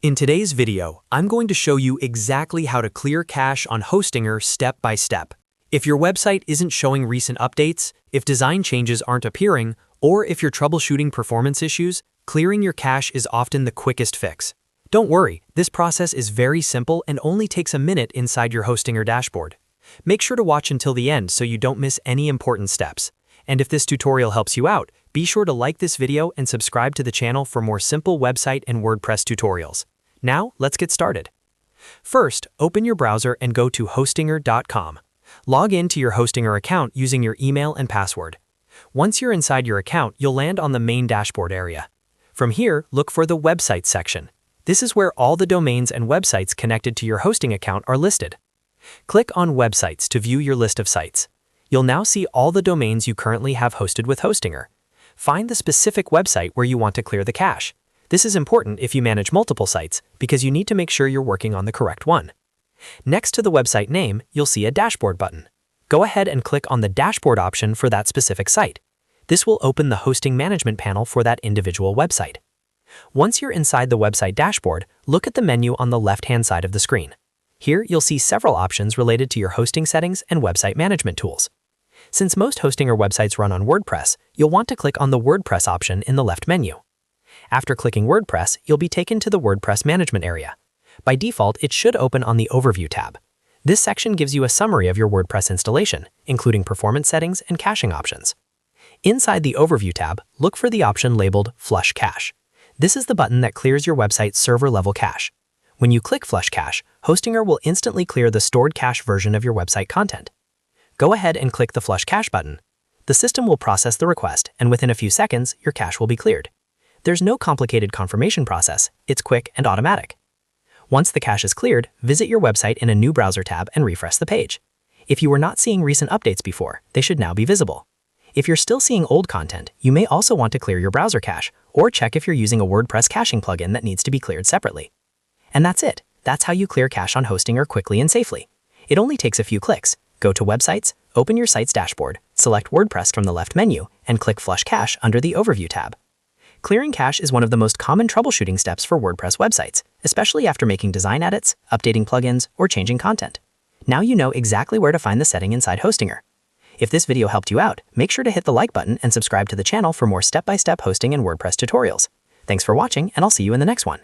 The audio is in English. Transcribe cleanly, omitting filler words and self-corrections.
In today's video, I'm going to show you exactly how to clear cache on Hostinger step by step. If your website isn't showing recent updates, if design changes aren't appearing, or if you're troubleshooting performance issues, clearing your cache is often the quickest fix. Don't worry, this process is very simple and only takes a minute inside your Hostinger dashboard. Make sure to watch until the end so you don't miss any important steps. And if this tutorial helps you out, be sure to like this video and subscribe to the channel for more simple website and WordPress tutorials. Now, let's get started. First, open your browser and go to hostinger.com. Log in to your Hostinger account using your email and password. Once you're inside your account, you'll land on the main dashboard area. From here, look for the Websites section. This is where all the domains and websites connected to your hosting account are listed. Click on Websites to view your list of sites. You'll now see all the domains you currently have hosted with Hostinger. Find the specific website where you want to clear the cache. This is important if you manage multiple sites because you need to make sure you're working on the correct one. Next to the website name, you'll see a dashboard button. Go ahead and click on the dashboard option for that specific site. This will open the hosting management panel for that individual website. Once you're inside the website dashboard, look at the menu on the left-hand side of the screen. Here, you'll see several options related to your hosting settings and website management tools. Since most Hostinger websites run on WordPress, you'll want to click on the WordPress option in the left menu. After clicking WordPress, you'll be taken to the WordPress management area. By default, it should open on the Overview tab. This section gives you a summary of your WordPress installation, including performance settings and caching options. Inside the Overview tab, look for the option labeled Flush Cache. This is the button that clears your website's server-level cache. When you click Flush Cache, Hostinger will instantly clear the stored cache version of your website content. Go ahead and click the Flush Cache button. The system will process the request, and within a few seconds, your cache will be cleared. There's no complicated confirmation process, it's quick and automatic. Once the cache is cleared, visit your website in a new browser tab and refresh the page. If you were not seeing recent updates before, they should now be visible. If you're still seeing old content, you may also want to clear your browser cache, or check if you're using a WordPress caching plugin that needs to be cleared separately. And that's it. That's how you clear cache on Hostinger quickly and safely. It only takes a few clicks. Go to Websites, open your site's dashboard, select WordPress from the left menu, and click Flush Cache under the Overview tab. Clearing cache is one of the most common troubleshooting steps for WordPress websites, especially after making design edits, updating plugins, or changing content. Now you know exactly where to find the setting inside Hostinger. If this video helped you out, make sure to hit the like button and subscribe to the channel for more step-by-step hosting and WordPress tutorials. Thanks for watching, and I'll see you in the next one.